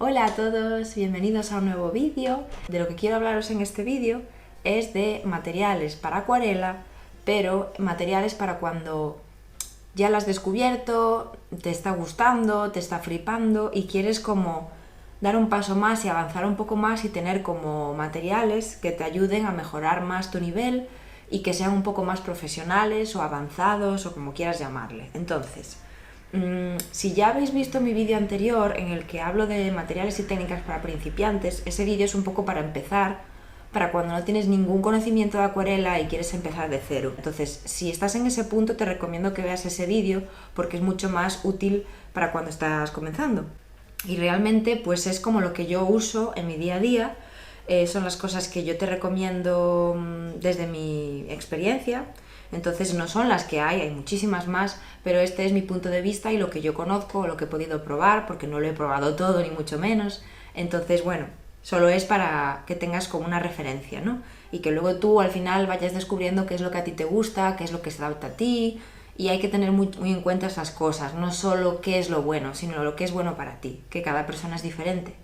Hola a todos, bienvenidos a un nuevo vídeo. De lo que quiero hablaros en este vídeo es de materiales para acuarela, pero materiales para cuando ya lo has descubierto, te está gustando, te está flipando y quieres como dar un paso más y avanzar un poco más y tener como materiales que te ayuden a mejorar más tu nivel y que sean un poco más profesionales o avanzados o como quieras llamarle. Entonces, si ya habéis visto mi vídeo anterior en el que hablo de materiales y técnicas para principiantes, ese vídeo es un poco para empezar, para cuando no tienes ningún conocimiento de acuarela y quieres empezar de cero. Entonces, si estás en ese punto, te recomiendo que veas ese vídeo porque es mucho más útil para cuando estás comenzando. Y realmente, pues es como lo que yo uso en mi día a día, son las cosas que yo te recomiendo desde mi experiencia. Entonces no son las que hay muchísimas más, pero este es mi punto de vista y lo que yo conozco, lo que he podido probar, porque no lo he probado todo ni mucho menos. Entonces, bueno, solo es para que tengas como una referencia, ¿no? Y que luego tú al final vayas descubriendo qué es lo que a ti te gusta, qué es lo que se adapta a ti, y hay que tener muy en cuenta esas cosas, no solo qué es lo bueno, sino lo que es bueno para ti, que cada persona es diferente.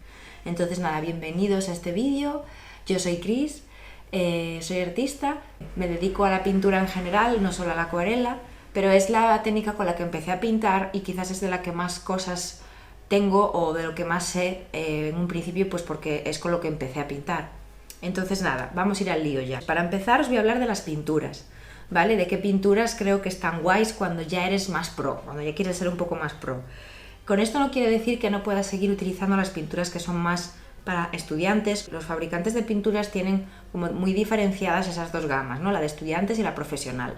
Entonces nada, bienvenidos a este vídeo, yo soy Cris. Soy artista, me dedico a la pintura en general, no solo a la acuarela, pero es la técnica con la que empecé a pintar y quizás es de la que más cosas tengo o de lo que más sé en un principio, pues porque es con lo que empecé a pintar. Entonces nada, vamos a ir al lío ya. Para empezar os voy a hablar de las pinturas, ¿vale? De qué pinturas creo que están guays cuando ya eres más pro, cuando ya quieres ser un poco más pro. Con esto no quiero decir que no puedas seguir utilizando las pinturas que son más para estudiantes. Los fabricantes de pinturas tienen como muy diferenciadas esas dos gamas, ¿no? La de estudiantes y la profesional.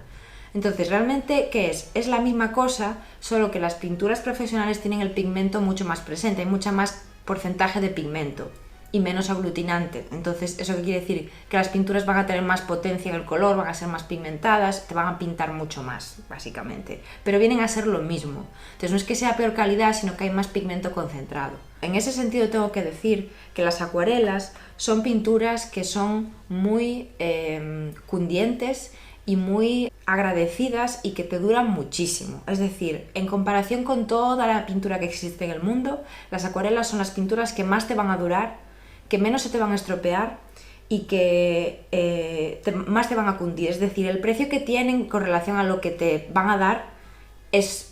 Entonces, ¿realmente qué es? Es la misma cosa, solo que las pinturas profesionales tienen el pigmento mucho más presente, hay mucho más porcentaje de pigmento y menos aglutinante. Entonces, ¿eso qué quiere decir? Que las pinturas van a tener más potencia en el color, van a ser más pigmentadas, te van a pintar mucho más, básicamente. Pero vienen a ser lo mismo. Entonces, no es que sea peor calidad, sino que hay más pigmento concentrado. En ese sentido tengo que decir que las acuarelas son pinturas que son muy cundientes y muy agradecidas y que te duran muchísimo. Es decir, en comparación con toda la pintura que existe en el mundo, las acuarelas son las pinturas que más te van a durar, que menos se te van a estropear y que más te van a cundir. Es decir, el precio que tienen con relación a lo que te van a dar es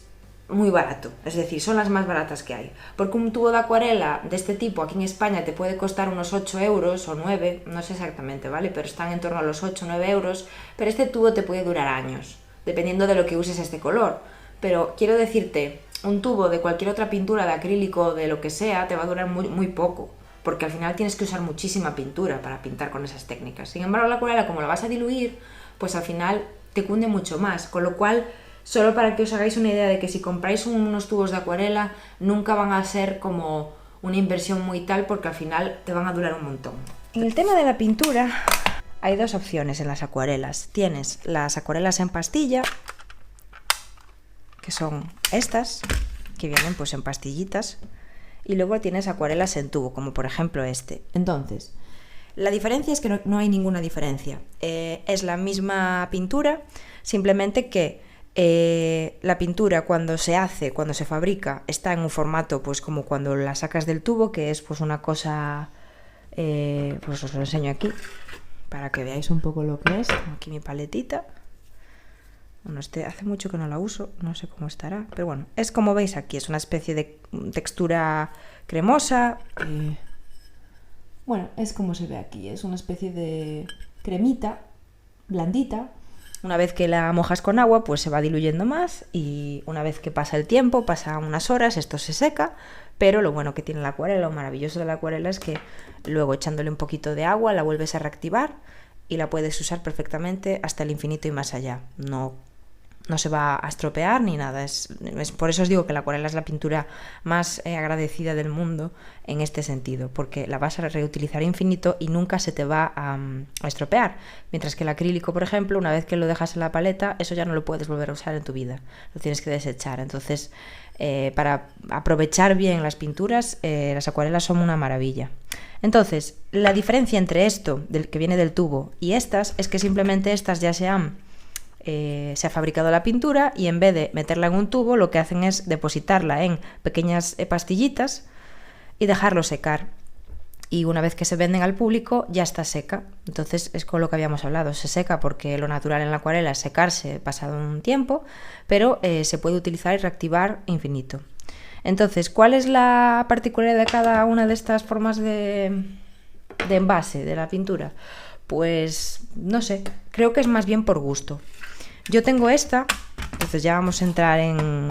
muy barato, es decir, son las más baratas que hay. Porque un tubo de acuarela de este tipo aquí en España te puede costar unos 8 euros o 9, no sé exactamente, ¿vale? Pero están en torno a los 8 o 9 euros, pero este tubo te puede durar años, dependiendo de lo que uses este color. Pero quiero decirte, un tubo de cualquier otra pintura, de acrílico, de lo que sea, te va a durar muy poco, porque al final tienes que usar muchísima pintura para pintar con esas técnicas. Sin embargo, la acuarela, como la vas a diluir, pues al final te cunde mucho más, con lo cual, solo para que os hagáis una idea de que si compráis unos tubos de acuarela, nunca van a ser como una inversión muy tal, porque al final te van a durar un montón. En el tema de la pintura, hay dos opciones en las acuarelas. Tienes las acuarelas en pastilla, que son estas, que vienen pues en pastillitas, y luego tienes acuarelas en tubo, como por ejemplo este. Entonces, la diferencia es que no hay ninguna diferencia. Es la misma pintura, simplemente que la pintura cuando se hace, cuando se fabrica, está en un formato pues como cuando la sacas del tubo, que es pues una cosa, pues os lo enseño aquí, para que veáis un poco lo que es. Tengo aquí mi paletita. Bueno, hace mucho que no la uso, no sé cómo estará, pero bueno, es como veis aquí, es una especie de textura cremosa. Bueno, es como se ve aquí, es una especie de cremita, blandita. Una vez que la mojas con agua, pues se va diluyendo más y una vez que pasa el tiempo, pasa unas horas, esto se seca, pero lo bueno que tiene la acuarela, lo maravilloso de la acuarela es que luego echándole un poquito de agua la vuelves a reactivar y la puedes usar perfectamente hasta el infinito y más allá. No se va a estropear ni nada. Por eso os digo que la acuarela es la pintura más agradecida del mundo en este sentido, porque la vas a reutilizar infinito y nunca se te va a estropear. Mientras que el acrílico, por ejemplo, una vez que lo dejas en la paleta, eso ya no lo puedes volver a usar en tu vida. Lo tienes que desechar. Entonces, para aprovechar bien las pinturas, las acuarelas son una maravilla. Entonces, la diferencia entre esto, del que viene del tubo, y estas, es que simplemente estas ya se ha fabricado la pintura y en vez de meterla en un tubo, lo que hacen es depositarla en pequeñas pastillitas y dejarlo secar. Y una vez que se venden al público ya está seca. Entonces es con lo que habíamos hablado, se seca porque lo natural en la acuarela es secarse pasado un tiempo, pero se puede utilizar y reactivar infinito. Entonces, ¿cuál es la particularidad de cada una de estas formas de envase de la pintura? Pues no sé, creo que es más bien por gusto. Yo tengo esta, entonces ya vamos a entrar en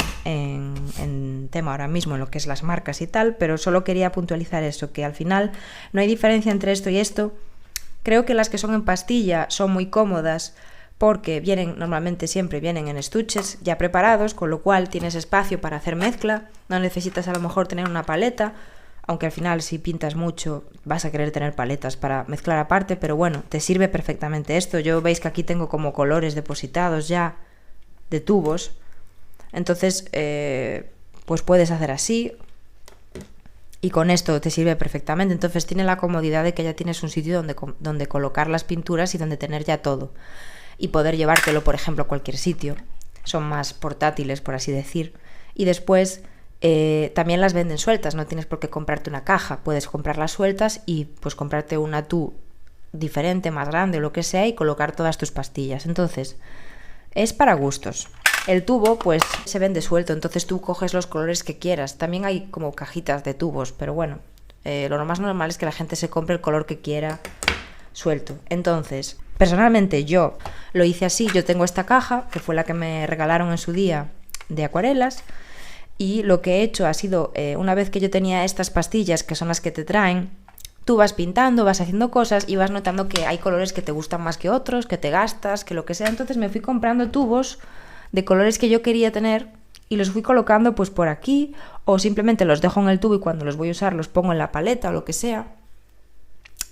tema ahora mismo, en lo que es las marcas y tal, pero solo quería puntualizar eso, que al final no hay diferencia entre esto y esto. Creo que las que son en pastilla son muy cómodas porque normalmente siempre vienen en estuches ya preparados, con lo cual tienes espacio para hacer mezcla, no necesitas a lo mejor tener una paleta, aunque al final si pintas mucho vas a querer tener paletas para mezclar aparte, pero bueno, te sirve perfectamente esto. Yo veis que aquí tengo como colores depositados ya de tubos, entonces pues puedes hacer así y con esto te sirve perfectamente. Entonces tiene la comodidad de que ya tienes un sitio donde colocar las pinturas y donde tener ya todo y poder llevártelo, por ejemplo, a cualquier sitio. Son más portátiles, por así decir. Y después también las venden sueltas, no tienes por qué comprarte una caja, puedes comprarlas sueltas y pues comprarte una tú diferente, más grande o lo que sea y colocar todas tus pastillas. Entonces es para gustos. El tubo pues se vende suelto, entonces tú coges los colores que quieras. También hay como cajitas de tubos, pero bueno, lo más normal es que la gente se compre el color que quiera suelto. Entonces, personalmente yo lo hice así. Yo tengo esta caja, que fue la que me regalaron en su día de acuarelas, y lo que he hecho ha sido, una vez que yo tenía estas pastillas, que son las que te traen, tú vas pintando, vas haciendo cosas y vas notando que hay colores que te gustan más que otros, que te gastas, que lo que sea. Entonces me fui comprando tubos de colores que yo quería tener y los fui colocando pues por aquí, o simplemente los dejo en el tubo y cuando los voy a usar los pongo en la paleta o lo que sea.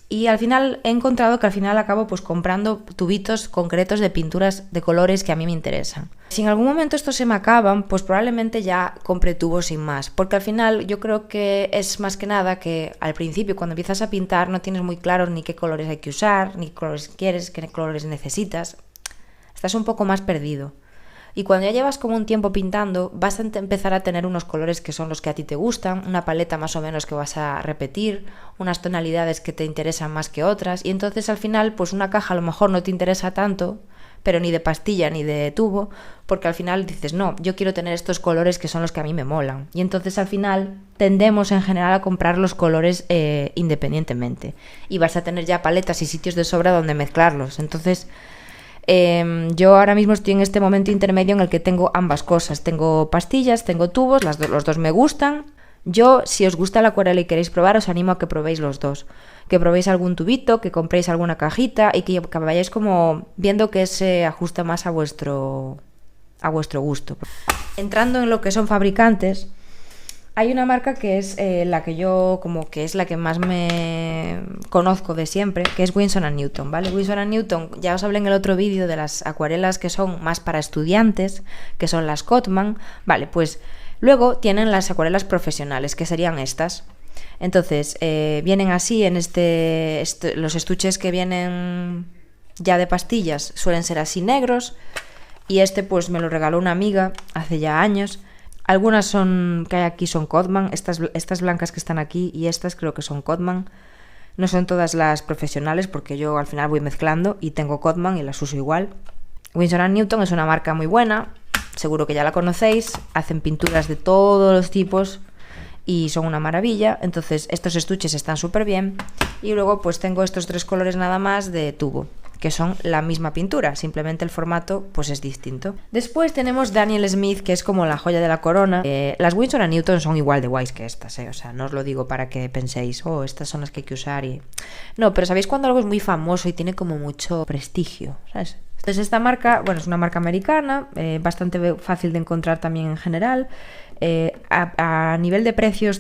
Y al final he encontrado que al final acabo pues comprando tubitos concretos de pinturas de colores que a mí me interesan. Si en algún momento estos se me acaban, pues probablemente ya compre tubos sin más, porque al final yo creo que es más que nada que al principio cuando empiezas a pintar no tienes muy claro ni qué colores hay que usar, ni qué colores quieres, qué colores necesitas. Estás un poco más perdido. Y cuando ya llevas como un tiempo pintando, vas a empezar a tener unos colores que son los que a ti te gustan, una paleta más o menos que vas a repetir, unas tonalidades que te interesan más que otras, y entonces al final pues una caja a lo mejor no te interesa tanto, pero ni de pastilla ni de tubo, porque al final dices, no, yo quiero tener estos colores que son los que a mí me molan. Y entonces al final tendemos en general a comprar los colores independientemente, y vas a tener ya paletas y sitios de sobra donde mezclarlos. Entonces yo ahora mismo estoy en este momento intermedio en el que tengo ambas cosas. Tengo pastillas, tengo tubos, los dos me gustan. Yo, si os gusta la acuarela y queréis probar, os animo a que probéis los dos. Que probéis algún tubito, que compréis alguna cajita y que vayáis como viendo que se ajusta más a vuestro gusto. Entrando en lo que son fabricantes, hay una marca que es la que yo como que es la que más me conozco de siempre, que es Winsor & Newton, ¿vale? Winsor & Newton, ya os hablé en el otro vídeo de las acuarelas que son más para estudiantes, que son las Cotman, vale, pues luego tienen las acuarelas profesionales, que serían estas. Entonces, vienen así en los estuches que vienen ya de pastillas, suelen ser así negros, y pues me lo regaló una amiga hace ya años. Algunas que hay aquí son Cotman, estas blancas que están aquí y estas creo que son Cotman. No son todas las profesionales porque yo al final voy mezclando y tengo Cotman y las uso igual. Winsor & Newton es una marca muy buena, seguro que ya la conocéis, hacen pinturas de todos los tipos y son una maravilla. Entonces estos estuches están súper bien y luego pues tengo estos 3 colores nada más de tubo, que son la misma pintura, simplemente el formato pues es distinto. Después tenemos Daniel Smith, que es como la joya de la corona. Las Winsor & Newton son igual de guays que estas, o sea, no os lo digo para que penséis, estas son las que hay que usar y... No, pero ¿sabéis cuando algo es muy famoso y tiene como mucho prestigio? ¿Sabes? Entonces esta marca, bueno, es una marca americana, bastante fácil de encontrar también en general. A nivel de precios,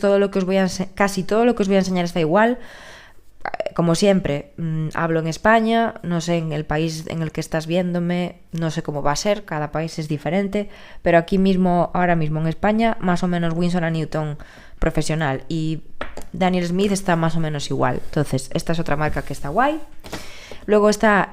casi todo lo que os voy a enseñar está igual. Como siempre, hablo en España, no sé en el país en el que estás viéndome, no sé cómo va a ser, cada país es diferente, pero aquí mismo, ahora mismo en España, más o menos Winsor & Newton profesional y Daniel Smith está más o menos igual. Entonces, esta es otra marca que está guay. Luego está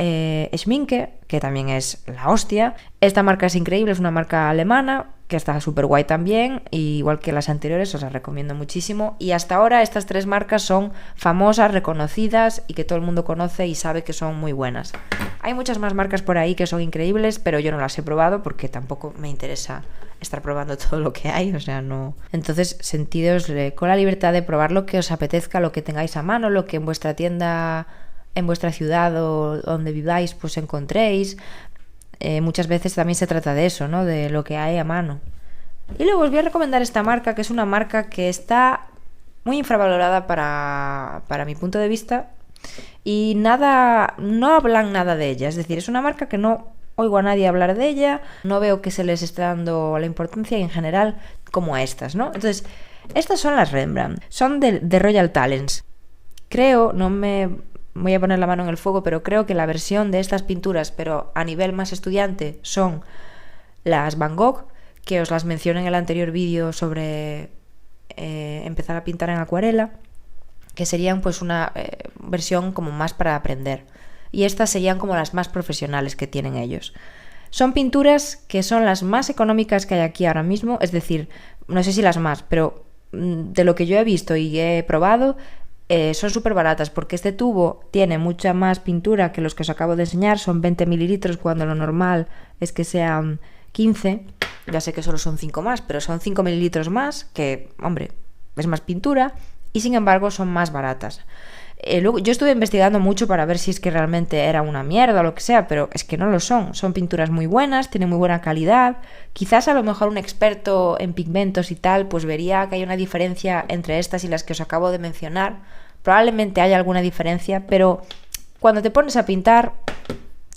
Schminke, que también es la hostia. Esta marca es increíble, es una marca alemana, que está súper guay también, y igual que las anteriores, os las recomiendo muchísimo. Y hasta ahora estas 3 marcas son famosas, reconocidas y que todo el mundo conoce y sabe que son muy buenas. Hay muchas más marcas por ahí que son increíbles, pero yo no las he probado porque tampoco me interesa estar probando todo lo que hay, o sea, no. Entonces, sentidos con la libertad de probar lo que os apetezca, lo que tengáis a mano, lo que en vuestra tienda, en vuestra ciudad o donde viváis, pues encontréis. Muchas veces también se trata de eso, ¿no? De lo que hay a mano. Y luego os voy a recomendar esta marca, que es una marca que está muy infravalorada para mi punto de vista, y no hablan nada de ella. Es decir, es una marca que no oigo a nadie hablar de ella, no veo que se les esté dando la importancia en general como a estas, ¿no? Entonces, estas son las Rembrandt, son de Royal Talents. Creo, no me voy a poner la mano en el fuego, pero creo que la versión de estas pinturas, pero a nivel más estudiante, son las Van Gogh, que os las mencioné en el anterior vídeo sobre empezar a pintar en acuarela, que serían pues una versión como más para aprender. Y estas serían como las más profesionales que tienen ellos. Son pinturas que son las más económicas que hay aquí ahora mismo, es decir, no sé si las más, pero de lo que yo he visto y he probado, son súper baratas, porque este tubo tiene mucha más pintura que los que os acabo de enseñar, son 20 mililitros cuando lo normal es que sean 15, ya sé que solo son 5 más, pero son 5 mililitros más, que, hombre, es más pintura, y sin embargo son más baratas. Luego, yo estuve investigando mucho para ver si es que realmente era una mierda o lo que sea, pero es que no lo son. Son pinturas muy buenas, tienen muy buena calidad. Quizás a lo mejor un experto en pigmentos y tal, pues vería que hay una diferencia entre estas y las que os acabo de mencionar. Probablemente haya alguna diferencia, pero cuando te pones a pintar,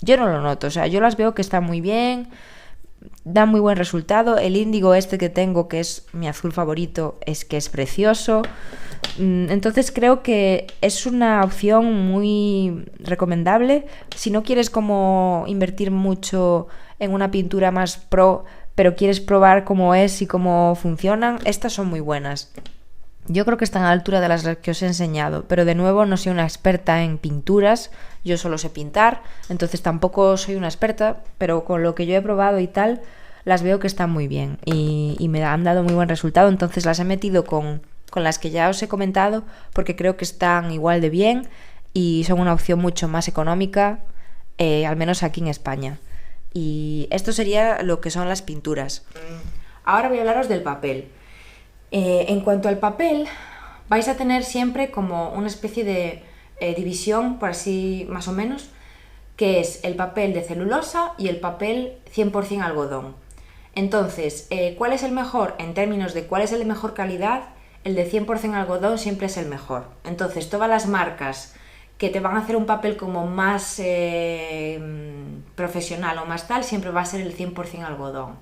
yo no lo noto. O sea, yo las veo que están muy bien, dan muy buen resultado. El índigo este que tengo, que es mi azul favorito, es que es precioso. Entonces creo que es una opción muy recomendable. Si no quieres como invertir mucho en una pintura más pro, pero quieres probar cómo es y cómo funcionan, estas son muy buenas. Yo creo que están a la altura de las que os he enseñado, pero de nuevo no soy una experta en pinturas, yo solo sé pintar, entonces tampoco soy una experta, pero con lo que yo he probado y tal, las veo que están muy bien y me han dado muy buen resultado, entonces las he metido con las que ya os he comentado, porque creo que están igual de bien y son una opción mucho más económica, al menos aquí en España. Y esto sería lo que son las pinturas. Ahora voy a hablaros del papel. En cuanto al papel, vais a tener siempre como una especie de división, por así más o menos, que es el papel de celulosa y el papel 100% algodón. Entonces, ¿cuál es el mejor? En términos de cuál es el de mejor calidad, el de 100% algodón siempre es el mejor. Entonces, todas las marcas que te van a hacer un papel como más profesional o más tal, siempre va a ser el 100% algodón.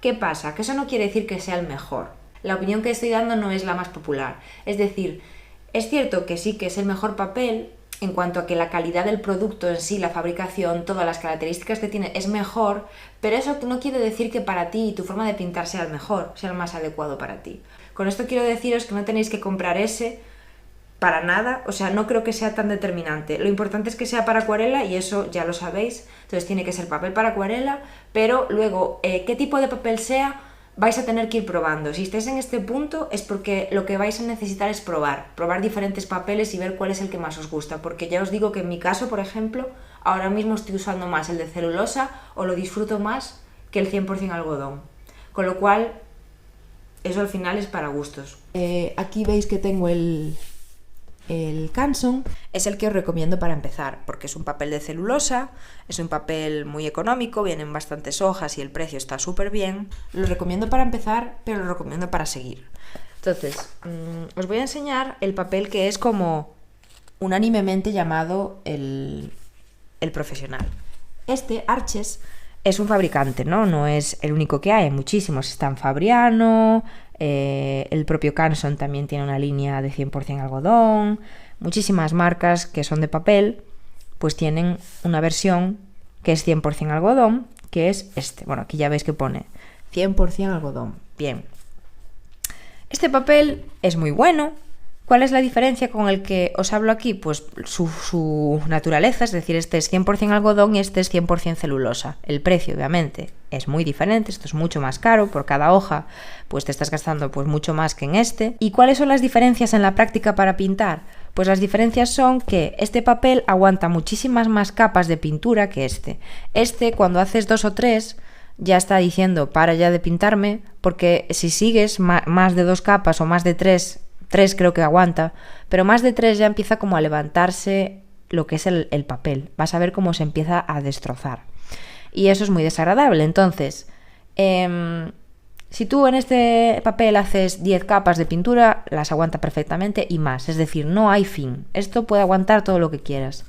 ¿Qué pasa? Que eso no quiere decir que sea el mejor. La opinión que estoy dando no es la más popular. Es decir, es cierto que sí que es el mejor papel en cuanto a que la calidad del producto en sí, la fabricación, todas las características que tiene es mejor, pero eso no quiere decir que para ti y tu forma de pintar sea el mejor, sea el más adecuado para ti. Con esto quiero deciros que no tenéis que comprar ese para nada, o sea, no creo que sea tan determinante. Lo importante es que sea para acuarela y eso ya lo sabéis, entonces tiene que ser papel para acuarela, pero luego, qué tipo de papel sea, vais a tener que ir probando. Si estáis en este punto es porque lo que vais a necesitar es probar diferentes papeles y ver cuál es el que más os gusta, porque ya os digo que en mi caso, por ejemplo, ahora mismo estoy usando más el de celulosa o lo disfruto más que el 100% algodón, con lo cual eso al final es para gustos. Aquí veis que tengo el Canson, es el que os recomiendo para empezar, porque es un papel de celulosa, es un papel muy económico, vienen bastantes hojas y el precio está súper bien. Lo recomiendo para empezar, pero lo recomiendo para seguir. Entonces, os voy a enseñar el papel que es como unánimemente llamado el profesional. Este, Arches, es un fabricante, no es el único que hay muchísimos. Están Fabriano, el propio Canson también tiene una línea de 100% algodón. Muchísimas marcas que son de papel pues tienen una versión que es 100% algodón, que es este. Bueno, aquí ya veis que pone 100% algodón. Bien. Este papel es muy bueno, ¿Cuál es la diferencia con el que os hablo aquí? Pues su naturaleza, es decir, este es 100% algodón y este es 100% celulosa. El precio, obviamente, es muy diferente, esto es mucho más caro, por cada hoja pues te estás gastando pues mucho más que en este. ¿Y cuáles son las diferencias en la práctica para pintar? Pues las diferencias son que este papel aguanta muchísimas más capas de pintura que este. Este, cuando haces 2 o 3, ya está diciendo para ya de pintarme, porque si sigues más de 2 capas o más de 3 creo que aguanta, pero más de 3 ya empieza como a levantarse lo que es el papel. Vas a ver cómo se empieza a destrozar. Y eso es muy desagradable. Entonces, si tú en este papel haces 10 capas de pintura, las aguanta perfectamente y más. Es decir, no hay fin. Esto puede aguantar todo lo que quieras.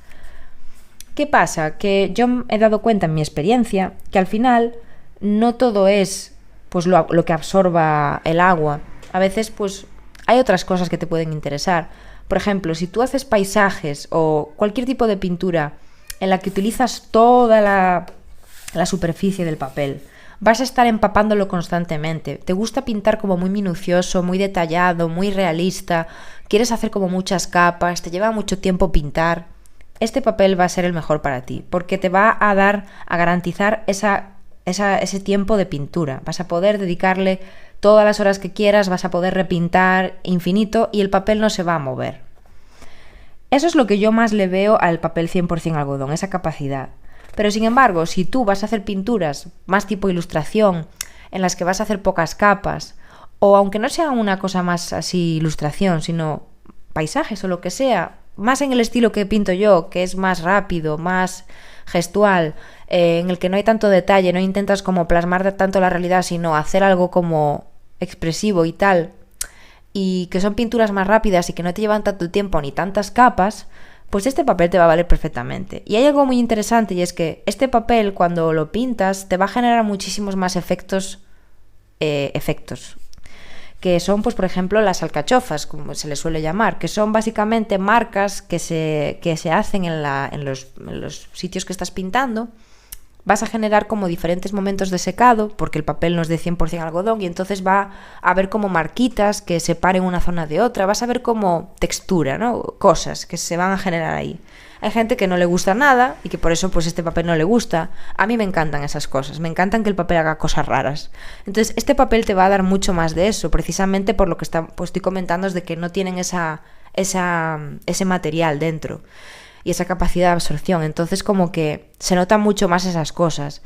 ¿Qué pasa? Que yo he dado cuenta en mi experiencia que al final no todo es pues lo que absorba el agua. A veces pues hay otras cosas que te pueden interesar. Por ejemplo, si tú haces paisajes o cualquier tipo de pintura en la que utilizas toda la superficie del papel, vas a estar empapándolo constantemente. Te gusta pintar como muy minucioso, muy detallado, muy realista, quieres hacer como muchas capas, te lleva mucho tiempo pintar. Este papel va a ser el mejor para ti, porque te va a garantizar ese tiempo de pintura. Vas a poder dedicarle todas las horas que quieras, vas a poder repintar infinito y el papel no se va a mover. Eso es lo que yo más le veo al papel 100% algodón, esa capacidad. Pero sin embargo, si tú vas a hacer pinturas más tipo ilustración, en las que vas a hacer pocas capas, o aunque no sea una cosa más así ilustración, sino paisajes o lo que sea, más en el estilo que pinto yo, que es más rápido, más gestual, en el que no hay tanto detalle, no intentas como plasmar tanto la realidad, sino hacer algo como expresivo y tal, y que son pinturas más rápidas y que no te llevan tanto tiempo ni tantas capas, pues este papel te va a valer perfectamente. Y hay algo muy interesante, y es que este papel, cuando lo pintas, te va a generar muchísimos más efectos, que son, pues por ejemplo, las alcachofas, como se les suele llamar, que son básicamente marcas que se hacen en los sitios que estás pintando. Vas a generar como diferentes momentos de secado, porque el papel no es de 100% algodón, y entonces va a haber como marquitas que separen una zona de otra, vas a ver como textura, ¿no? Cosas que se van a generar ahí. Hay gente que no le gusta nada y que por eso pues este papel no le gusta. A mí me encantan esas cosas, me encantan que el papel haga cosas raras. Entonces este papel te va a dar mucho más de eso, precisamente por lo que estoy comentando, es de que no tienen ese material dentro y esa capacidad de absorción. Entonces como que se notan mucho más esas cosas.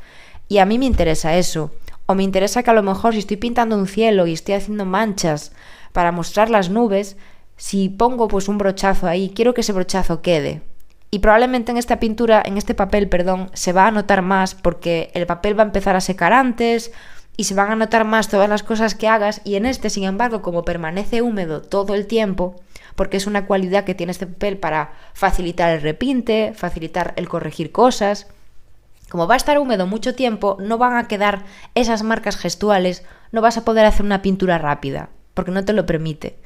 Y a mí me interesa eso. O me interesa que a lo mejor si estoy pintando un cielo y estoy haciendo manchas para mostrar las nubes, si pongo pues un brochazo ahí, quiero que ese brochazo quede. Y probablemente en esta pintura, en este papel, se va a notar más porque el papel va a empezar a secar antes y se van a notar más todas las cosas que hagas. Y en este, sin embargo, como permanece húmedo todo el tiempo, porque es una cualidad que tiene este papel para facilitar el repinte, facilitar el corregir cosas. Como va a estar húmedo mucho tiempo, no van a quedar esas marcas gestuales, no vas a poder hacer una pintura rápida, porque no te lo permite.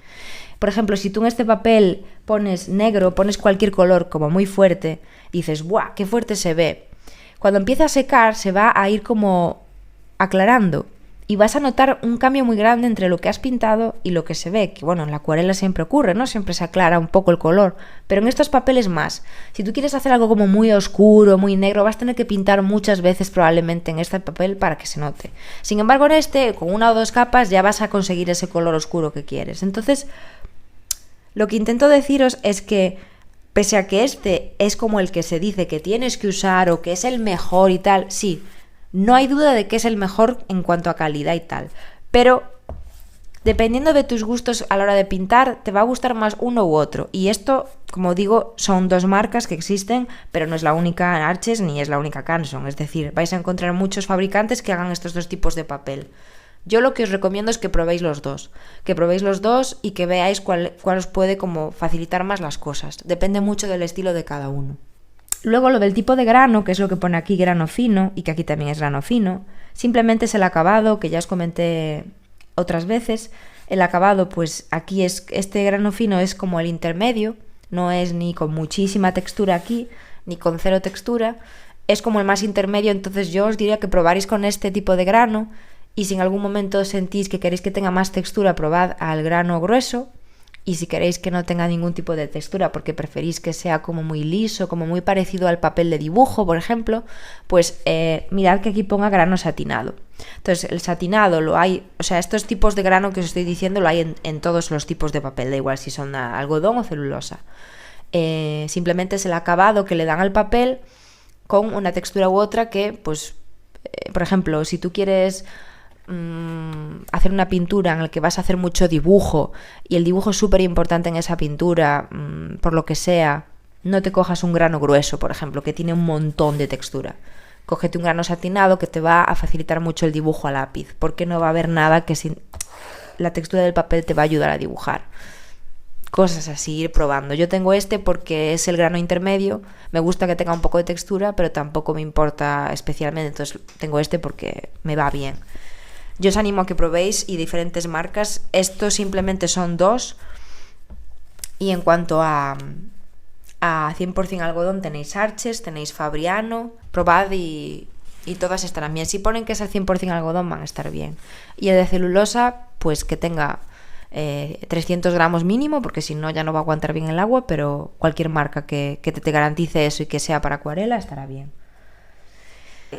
Por ejemplo, si tú en este papel pones negro, pones cualquier color como muy fuerte, y dices, ¡buah, qué fuerte se ve! Cuando empieza a secar, se va a ir como aclarando. Y vas a notar un cambio muy grande entre lo que has pintado y lo que se ve, que bueno, en la acuarela siempre ocurre, ¿no? Siempre se aclara un poco el color, pero en estos papeles más. Si tú quieres hacer algo como muy oscuro, muy negro, vas a tener que pintar muchas veces probablemente en este papel para que se note. Sin embargo, en este, con 1 o 2 capas, ya vas a conseguir ese color oscuro que quieres. Entonces, lo que intento deciros es que, pese a que este es como el que se dice que tienes que usar o que es el mejor y tal, sí, no hay duda de que es el mejor en cuanto a calidad y tal, pero dependiendo de tus gustos a la hora de pintar, te va a gustar más uno u otro. Y esto, como digo, son 2 marcas que existen, pero no es la única Arches ni es la única Canson. Es decir, vais a encontrar muchos fabricantes que hagan estos 2 tipos de papel. Yo lo que os recomiendo es que probéis los dos, y que veáis cuál os puede como facilitar más las cosas. Depende mucho del estilo de cada uno. Luego lo del tipo de grano, que es lo que pone aquí grano fino, y que aquí también es grano fino, simplemente es el acabado, que ya os comenté otras veces. El acabado, pues aquí es, este grano fino es como el intermedio, no es ni con muchísima textura aquí, ni con 0 textura, es como el más intermedio. Entonces yo os diría que probaréis con este tipo de grano, y si en algún momento sentís que queréis que tenga más textura, probad al grano grueso, y si queréis que no tenga ningún tipo de textura porque preferís que sea como muy liso, como muy parecido al papel de dibujo, por ejemplo, pues mirad que aquí ponga grano satinado. Entonces el satinado lo hay, o sea, estos tipos de grano que os estoy diciendo lo hay en todos los tipos de papel, da igual si son algodón o celulosa. Simplemente es el acabado que le dan al papel con una textura u otra que, pues, por ejemplo, si tú quieres hacer una pintura en la que vas a hacer mucho dibujo y el dibujo es súper importante en esa pintura, por lo que sea, no te cojas un grano grueso, por ejemplo, que tiene un montón de textura. Cógete un grano satinado que te va a facilitar mucho el dibujo a lápiz, porque no va a haber nada que sin la textura del papel te va a ayudar a dibujar. Cosas así, ir probando. Yo tengo este porque es el grano intermedio, me gusta que tenga un poco de textura, pero tampoco me importa especialmente, entonces tengo este porque me va bien. Yo os animo a que probéis y diferentes marcas. Estos simplemente son 2. Y en cuanto a 100% algodón tenéis Arches, tenéis Fabriano. Probad y todas estarán bien. Si ponen que es al 100% algodón van a estar bien. Y el de celulosa, pues que tenga 300 gramos mínimo, porque si no ya no va a aguantar bien el agua, pero cualquier marca que te garantice eso y que sea para acuarela estará bien.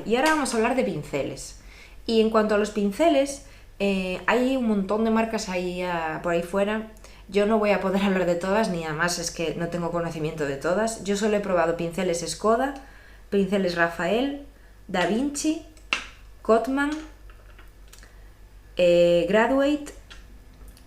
Y ahora vamos a hablar de pinceles. Y en cuanto a los pinceles, hay un montón de marcas ahí por ahí fuera. Yo no voy a poder hablar de todas, ni además es que no tengo conocimiento de todas. Yo solo he probado pinceles Escoda, pinceles Rafael, Da Vinci, Cotman, Graduate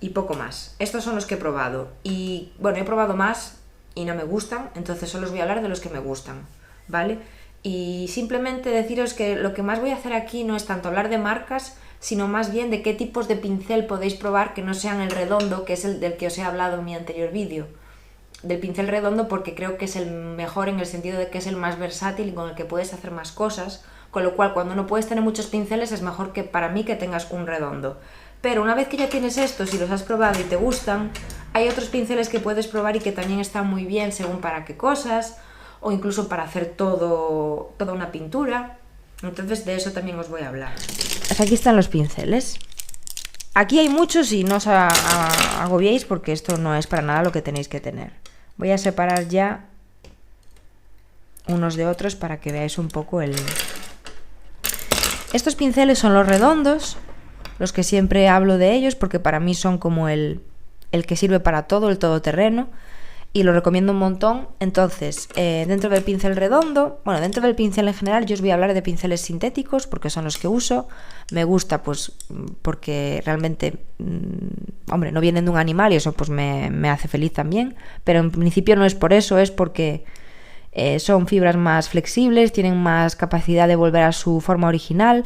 y poco más. Estos son los que he probado. Y bueno, he probado más y no me gustan, entonces solo os voy a hablar de los que me gustan, ¿vale? Y simplemente deciros que lo que más voy a hacer aquí no es tanto hablar de marcas, sino más bien de qué tipos de pincel podéis probar que no sean el redondo, que es el del que os he hablado en mi anterior vídeo. Del pincel redondo porque creo que es el mejor en el sentido de que es el más versátil y con el que puedes hacer más cosas, con lo cual cuando no puedes tener muchos pinceles es mejor que para mí que tengas un redondo. Pero una vez que ya tienes estos y los has probado y te gustan, hay otros pinceles que puedes probar y que también están muy bien según para qué cosas, o incluso para hacer toda una pintura. Entonces de eso también os voy a hablar. Pues aquí están los pinceles. Aquí hay muchos y no os agobiéis porque esto no es para nada lo que tenéis que tener. Voy a separar ya unos de otros para que veáis un poco el... Estos pinceles son los redondos, los que siempre hablo de ellos porque para mí son como el que sirve para todo, el todoterreno. Y lo recomiendo un montón. Entonces, dentro del pincel redondo, bueno, dentro del pincel en general yo os voy a hablar de pinceles sintéticos porque son los que uso. Me gusta pues porque realmente, hombre, no vienen de un animal y eso pues me hace feliz también. Pero en principio no es por eso, es porque son fibras más flexibles, tienen más capacidad de volver a su forma original.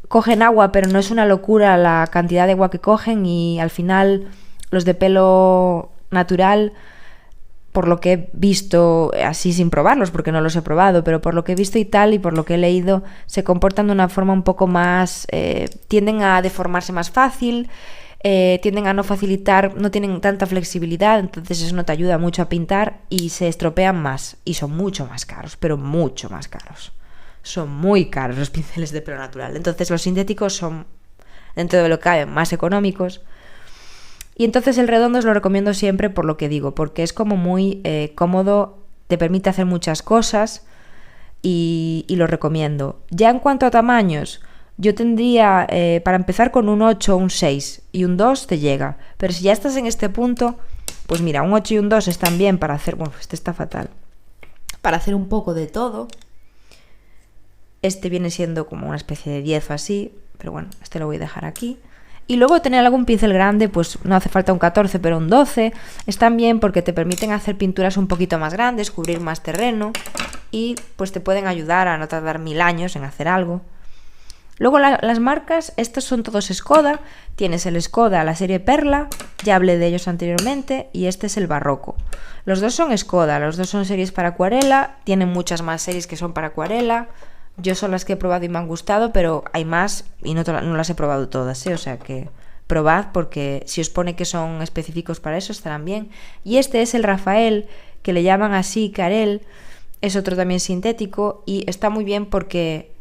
Cogen agua, pero no es una locura la cantidad de agua que cogen y al final los de pelo natural... Por lo que he visto, así sin probarlos, porque no los he probado, pero por lo que he visto y tal, y por lo que he leído, se comportan de una forma un poco más... tienden a deformarse más fácil, tienden a no facilitar, no tienen tanta flexibilidad, entonces eso no te ayuda mucho a pintar y se estropean más. Y son mucho más caros, pero mucho más caros. Son muy caros los pinceles de pelo natural. Entonces los sintéticos son, dentro de lo que cabe, más económicos. Y entonces el redondo os lo recomiendo siempre por lo que digo, porque es como muy cómodo, te permite hacer muchas cosas y lo recomiendo. Ya en cuanto a tamaños, yo tendría, para empezar con un 8 o un 6 y un 2 te llega. Pero si ya estás en este punto, pues mira, un 8 y un 2 están bien para hacer, bueno, este está fatal, para hacer un poco de todo. Este viene siendo como una especie de 10 o así, pero bueno, este lo voy a dejar aquí. Y luego tener algún pincel grande, pues no hace falta un 14, pero un 12. Están bien porque te permiten hacer pinturas un poquito más grandes, cubrir más terreno y pues te pueden ayudar a no tardar 1000 años en hacer algo. Luego las marcas, estos son todos Escoda. Tienes el Escoda, la serie Perla, ya hablé de ellos anteriormente, y este es el Barroco. Los dos son Escoda, los dos son series para acuarela, tienen muchas más series que son para acuarela. Yo son las que he probado y me han gustado, pero hay más y no las he probado todas, ¿eh? O sea que probad porque si os pone que son específicos para eso estarán bien. Y este es el Rafael, que le llaman así Carel, es otro también sintético y está muy bien porque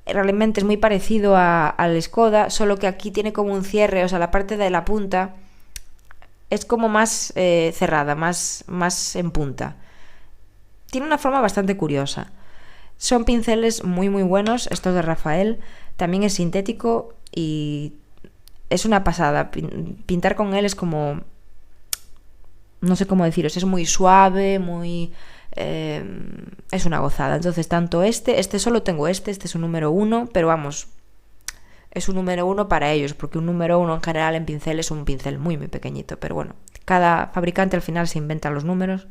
realmente es muy parecido al Escoda, solo que aquí tiene como un cierre, o sea, la parte de la punta es como más cerrada, más en punta. Tiene una forma bastante curiosa. Son pinceles muy muy buenos, estos de Rafael. También es sintético y es una pasada. Pintar con él es como... no sé cómo deciros, es muy suave, muy... es una gozada. Entonces tanto este solo tengo este es un número 1, pero vamos, es un número 1 para ellos, porque un número 1 en general en pincel es un pincel muy muy pequeñito, pero bueno, cada fabricante al final se inventa los números.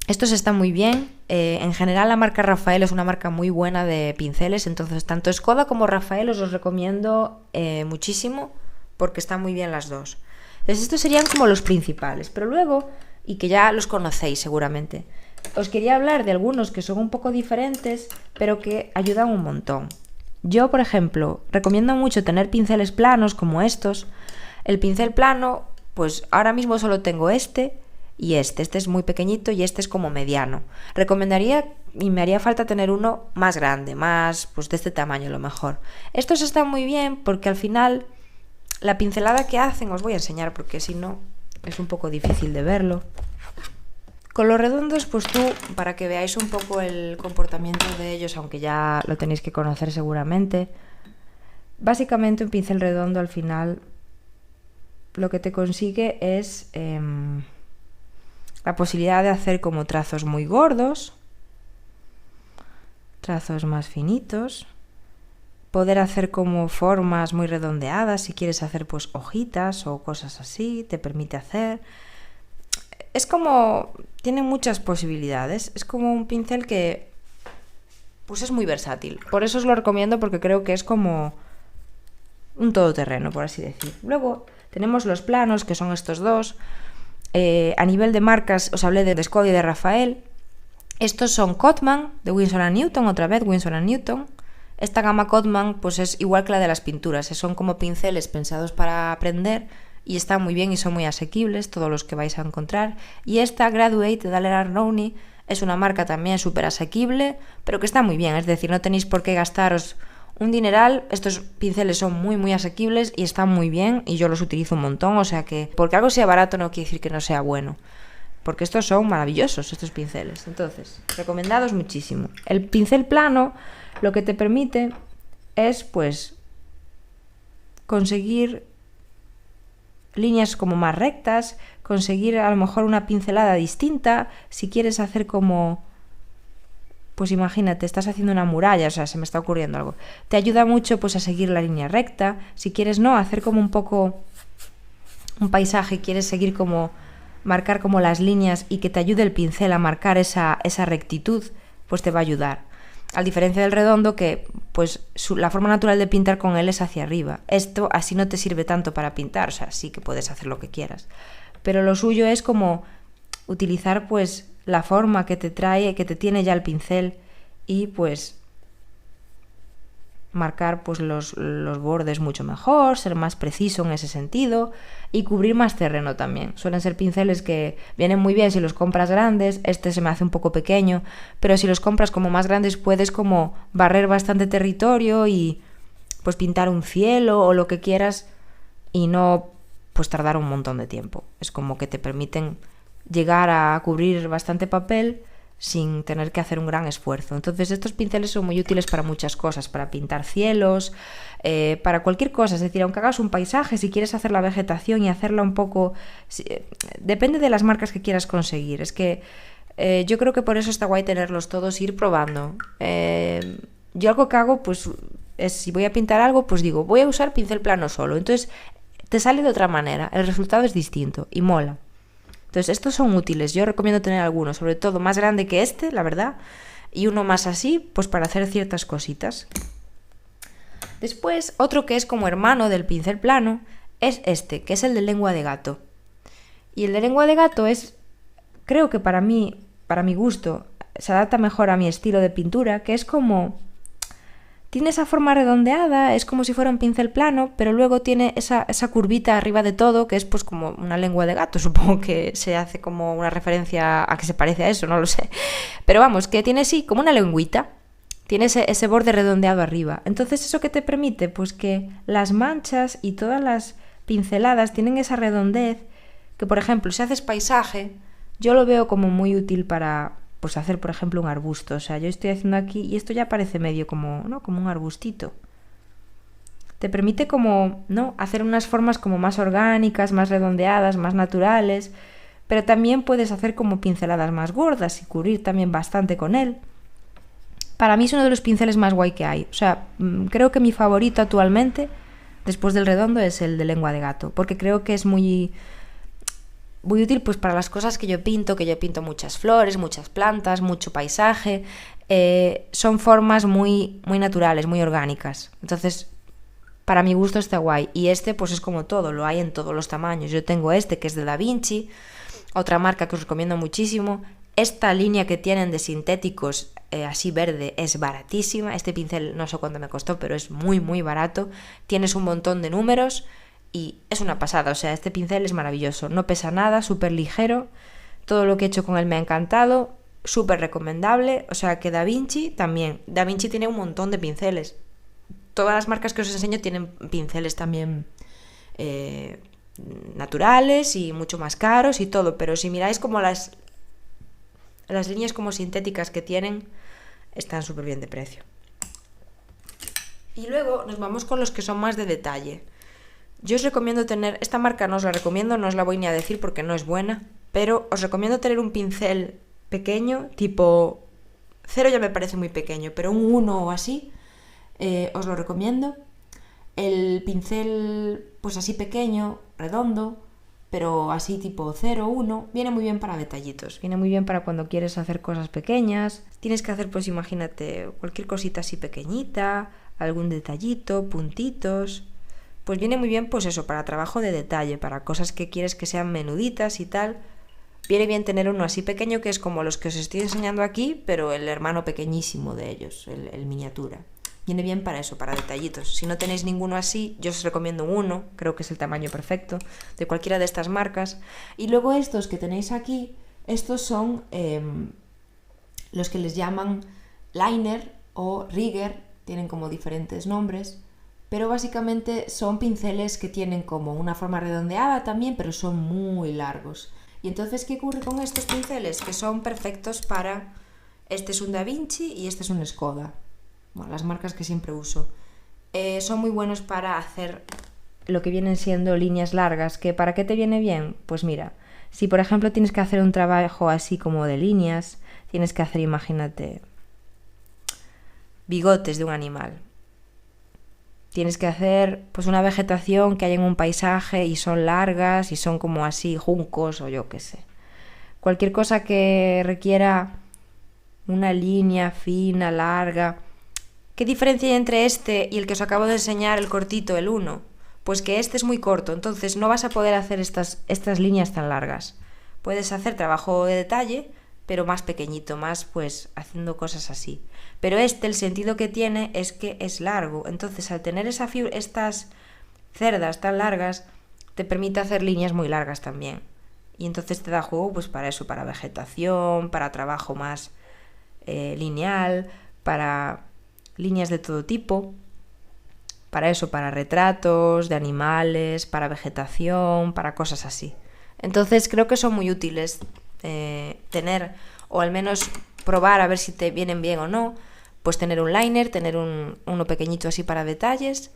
Estos están muy bien. En general la marca Rafael es una marca muy buena de pinceles, entonces tanto Skoda como Rafael os los recomiendo muchísimo, porque están muy bien las dos. Entonces estos serían como los principales, pero luego, y que ya los conocéis seguramente, os quería hablar de algunos que son un poco diferentes, pero que ayudan un montón. Yo, por ejemplo, recomiendo mucho tener pinceles planos como estos. El pincel plano, pues ahora mismo solo tengo este y este es muy pequeñito y este es como mediano. Recomendaría y me haría falta tener uno más grande, más pues de este tamaño a lo mejor. Estos están muy bien porque al final la pincelada que hacen, os voy a enseñar porque si no es un poco difícil de verlo. Con los redondos, pues tú, para que veáis un poco el comportamiento de ellos, aunque ya lo tenéis que conocer seguramente, básicamente un pincel redondo al final lo que te consigue es la posibilidad de hacer como trazos muy gordos, trazos más finitos, poder hacer como formas muy redondeadas, si quieres hacer pues hojitas o cosas así, te permite hacer. Es como, tiene muchas posibilidades, es como un pincel que pues es muy versátil. Por eso os lo recomiendo, porque creo que es como un todoterreno, por así decir. Luego tenemos los planos, que son estos dos. A nivel de marcas, os hablé de Skoda y de Rafael. Estos son Cotman, de Winsor & Newton, otra vez Winsor & Newton. Esta gama Cotman pues es igual que la de las pinturas, son como pinceles pensados para aprender y están muy bien y son muy asequibles, todos los que vais a encontrar. Y esta Graduate de Daler & Rowney es una marca también súper asequible, pero que está muy bien, es decir, no tenéis por qué gastaros un dineral. Estos pinceles son muy muy asequibles y están muy bien y yo los utilizo un montón, o sea que porque algo sea barato no quiere decir que no sea bueno, porque estos son maravillosos, estos pinceles. Entonces, recomendados muchísimo. El pincel plano lo que te permite es pues conseguir líneas como más rectas, conseguir a lo mejor una pincelada distinta, si quieres hacer como, pues imagínate, estás haciendo una muralla, o sea, se me está ocurriendo algo, te ayuda mucho pues a seguir la línea recta. Si quieres no, hacer como un poco un paisaje, quieres seguir como, marcar como las líneas y que te ayude el pincel a marcar esa rectitud, pues te va a ayudar. A diferencia del redondo, que pues la forma natural de pintar con él es hacia arriba. Esto así no te sirve tanto para pintar, o sea, sí que puedes hacer lo que quieras. Pero lo suyo es como utilizar pues la forma que te trae, que te tiene ya el pincel y pues marcar pues los bordes mucho mejor, ser más preciso en ese sentido y cubrir más terreno también. Suelen ser pinceles que vienen muy bien si los compras grandes. Este se me hace un poco pequeño, pero si los compras como más grandes puedes como barrer bastante territorio y pues pintar un cielo o lo que quieras y no pues tardar un montón de tiempo. Es como que te permiten llegar a cubrir bastante papel sin tener que hacer un gran esfuerzo. Entonces estos pinceles son muy útiles para muchas cosas, para pintar cielos, para cualquier cosa, es decir, aunque hagas un paisaje, si quieres hacer la vegetación y hacerla un poco, depende de las marcas que quieras conseguir. Es que yo creo que por eso está guay tenerlos todos, ir probando. Yo algo que hago pues es, si voy a pintar algo, pues digo, voy a usar pincel plano solo, entonces te sale de otra manera, el resultado es distinto y mola. Entonces estos son útiles, yo recomiendo tener algunos, sobre todo más grande que este, la verdad, y uno más así, pues para hacer ciertas cositas. Después, otro que es como hermano del pincel plano, es este, que es el de lengua de gato. Y el de lengua de gato es, creo que para mí, para mi gusto, se adapta mejor a mi estilo de pintura, que es como... Tiene esa forma redondeada, es como si fuera un pincel plano, pero luego tiene esa curvita arriba de todo, que es pues como una lengua de gato. Supongo que se hace como una referencia a que se parece a eso, no lo sé. Pero vamos, que tiene sí, como una lengüita. Tiene ese borde redondeado arriba. Entonces, ¿eso qué te permite? Pues que las manchas y todas las pinceladas tienen esa redondez que, por ejemplo, si haces paisaje, yo lo veo como muy útil para pues hacer, por ejemplo, un arbusto. O sea, yo estoy haciendo aquí y esto ya parece medio como, ¿no?, como un arbustito. Te permite como, ¿no?, hacer unas formas como más orgánicas, más redondeadas, más naturales, pero también puedes hacer como pinceladas más gordas y cubrir también bastante con él. Para mí es uno de los pinceles más guay que hay. O sea, creo que mi favorito actualmente, después del redondo, es el de lengua de gato, porque creo que es muy útil pues para las cosas que yo pinto muchas flores, muchas plantas, mucho paisaje. Son formas muy naturales, muy orgánicas. Entonces, para mi gusto está guay. Y este pues es como todo, lo hay en todos los tamaños. Yo tengo este que es de Da Vinci, otra marca que os recomiendo muchísimo. Esta línea que tienen de sintéticos así verde es baratísima. Este pincel no sé cuánto me costó, pero es muy barato. Tienes un montón de números y es una pasada. O sea, este pincel es maravilloso, no pesa nada, súper ligero. Todo lo que he hecho con él me ha encantado, súper recomendable. O sea que Da Vinci también. Da Vinci tiene un montón de pinceles. Todas las marcas que os enseño tienen pinceles también naturales y mucho más caros y todo, pero si miráis como las líneas como sintéticas que tienen, están súper bien de precio. Y luego nos vamos con los que son más de detalle. Yo os recomiendo tener, esta marca no os la recomiendo, no os la voy ni a decir porque no es buena, pero os recomiendo tener un pincel pequeño, tipo 0 ya me parece muy pequeño, pero un 1 o así, os lo recomiendo. El pincel pues así pequeño, redondo, pero así tipo 0, 1, viene muy bien para detallitos, viene muy bien para cuando quieres hacer cosas pequeñas. Tienes que hacer pues imagínate cualquier cosita así pequeñita, algún detallito, puntitos, pues viene muy bien pues eso, para trabajo de detalle, para cosas que quieres que sean menuditas y tal. Viene bien tener uno así pequeño que es como los que os estoy enseñando aquí, pero el hermano pequeñísimo de ellos, el miniatura. Viene bien para eso, para detallitos. Si no tenéis ninguno así, yo os recomiendo uno, creo que es el tamaño perfecto, de cualquiera de estas marcas. Y luego estos que tenéis aquí, estos son los que les llaman liner o rigger, tienen como diferentes nombres, pero básicamente son pinceles que tienen como una forma redondeada también, pero son muy largos. Y entonces, ¿qué ocurre con estos pinceles? Que son perfectos para... Este es un Da Vinci y este es un Skoda. Bueno, las marcas que siempre uso. Son muy buenos para hacer lo que vienen siendo líneas largas. ¿Que para qué te viene bien? Pues mira, si por ejemplo tienes que hacer un trabajo así como de líneas, tienes que hacer, imagínate, bigotes de un animal. Tienes que hacer pues una vegetación que hay en un paisaje y son largas y son como así juncos o yo qué sé. Cualquier cosa que requiera una línea fina, larga. ¿Qué diferencia hay entre este y el que os acabo de enseñar, el cortito, el 1? Pues que este es muy corto, entonces no vas a poder hacer estas líneas tan largas. Puedes hacer trabajo de detalle, pero más pequeñito, más pues haciendo cosas así. Pero este, el sentido que tiene es que es largo, entonces al tener estas cerdas tan largas, te permite hacer líneas muy largas también. Y entonces te da juego pues para eso, para vegetación, para trabajo más lineal, para líneas de todo tipo, para eso, para retratos de animales, para vegetación, para cosas así. Entonces creo que son muy útiles tener, o al menos probar a ver si te vienen bien o no, pues tener un liner, tener uno pequeñito así para detalles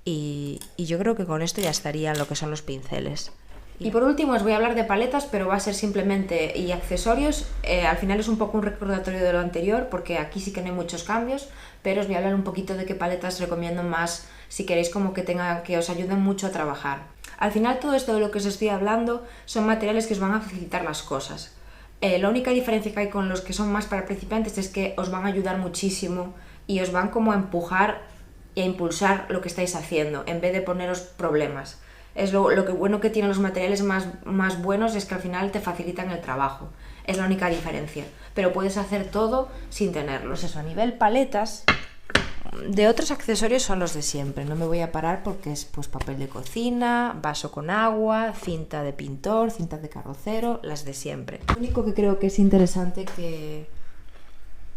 y yo creo que con esto ya estarían lo que son los pinceles. Y por último os voy a hablar de paletas, pero va a ser simplemente y accesorios. Al final es un poco un recordatorio de lo anterior, porque aquí sí que no hay muchos cambios, pero os voy a hablar un poquito de qué paletas recomiendo más si queréis como que os ayuden mucho a trabajar. Al final todo esto de lo que os estoy hablando son materiales que os van a facilitar las cosas. La única diferencia que hay con los que son más para principiantes es que os van a ayudar muchísimo y os van como a empujar e impulsar lo que estáis haciendo, en vez de poneros problemas. Es lo que bueno que tienen los materiales más buenos es que al final te facilitan el trabajo. Es la única diferencia. Pero puedes hacer todo sin tenerlos. Eso, a nivel paletas, de otros accesorios son los de siempre. No me voy a parar porque es pues papel de cocina, vaso con agua, cinta de pintor, cinta de carrocero, las de siempre. Lo único que creo que es interesante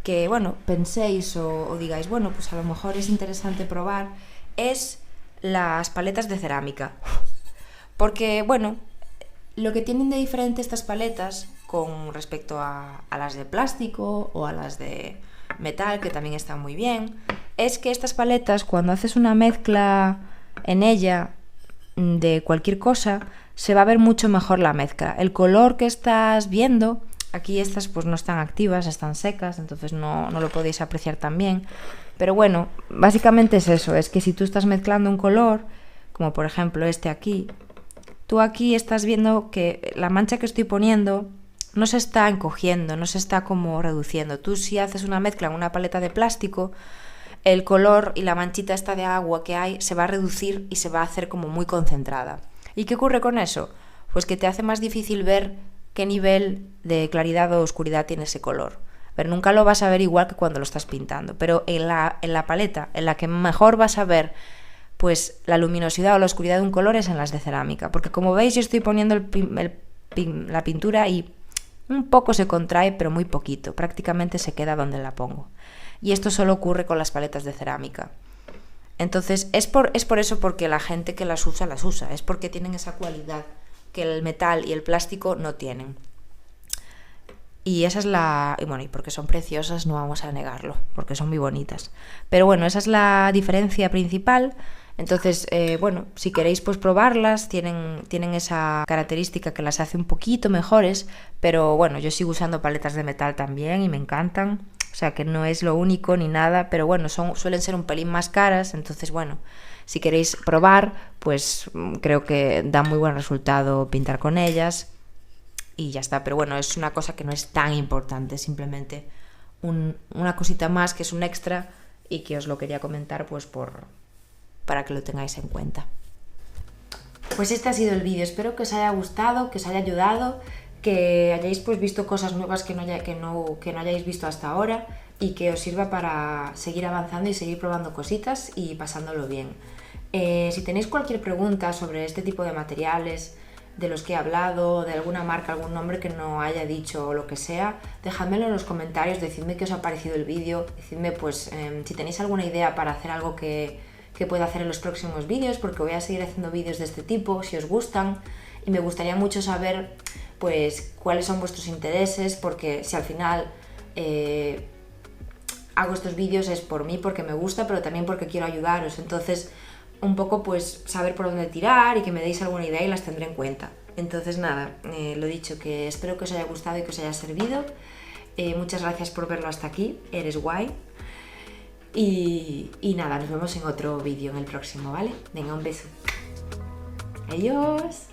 que bueno, penséis o digáis, bueno, pues a lo mejor es interesante probar, es las paletas de cerámica. Porque, bueno, lo que tienen de diferente estas paletas con respecto a las de plástico o a las de metal, que también están muy bien, es que estas paletas, cuando haces una mezcla en ella de cualquier cosa, se va a ver mucho mejor la mezcla. El color que estás viendo, aquí estas pues no están activas, están secas, entonces no lo podéis apreciar tan bien. Pero bueno, básicamente es eso, es que si tú estás mezclando un color, como por ejemplo este aquí, tú aquí estás viendo que la mancha que estoy poniendo no se está encogiendo, no se está como reduciendo. Tú si haces una mezcla en una paleta de plástico, el color y la manchita esta de agua que hay se va a reducir y se va a hacer como muy concentrada. ¿Y qué ocurre con eso? Pues que te hace más difícil ver qué nivel de claridad o oscuridad tiene ese color. Pero nunca lo vas a ver igual que cuando lo estás pintando. Pero en la paleta, en la que mejor vas a ver pues la luminosidad o la oscuridad de un color es en las de cerámica. Porque como veis yo estoy poniendo la pintura y un poco se contrae, pero muy poquito. Prácticamente se queda donde la pongo. Y esto solo ocurre con las paletas de cerámica. Entonces es por eso porque la gente que las usa, es porque tienen esa cualidad que el metal y el plástico no tienen. Y esa es y porque son preciosas, no vamos a negarlo, porque son muy bonitas. Pero bueno, esa es la diferencia principal. Entonces, si queréis pues probarlas, tienen esa característica que las hace un poquito mejores, pero bueno, yo sigo usando paletas de metal también y me encantan. O sea que no es lo único ni nada, pero bueno, suelen ser un pelín más caras, entonces bueno, si queréis probar, pues creo que da muy buen resultado pintar con ellas y ya está. Pero bueno, es una cosa que no es tan importante, simplemente una cosita más que es un extra y que os lo quería comentar pues para que lo tengáis en cuenta. Pues este ha sido el vídeo, espero que os haya gustado, que os haya ayudado, que hayáis pues visto cosas nuevas que no hayáis visto hasta ahora y que os sirva para seguir avanzando y seguir probando cositas y pasándolo bien. Si tenéis cualquier pregunta sobre este tipo de materiales de los que he hablado, de alguna marca, algún nombre que no haya dicho o lo que sea, dejadmelo en los comentarios, decidme qué os ha parecido el vídeo, decidme pues si tenéis alguna idea para hacer algo que pueda hacer en los próximos vídeos, porque voy a seguir haciendo vídeos de este tipo, si os gustan, y me gustaría mucho saber pues cuáles son vuestros intereses, porque si al final hago estos vídeos es por mí, porque me gusta, pero también porque quiero ayudaros, entonces un poco pues saber por dónde tirar y que me deis alguna idea y las tendré en cuenta. Entonces nada, lo dicho, que espero que os haya gustado y que os haya servido. Muchas gracias por verlo hasta aquí, eres guay. Y nada, nos vemos en otro vídeo, en el próximo, ¿vale? Venga, un beso. Adiós.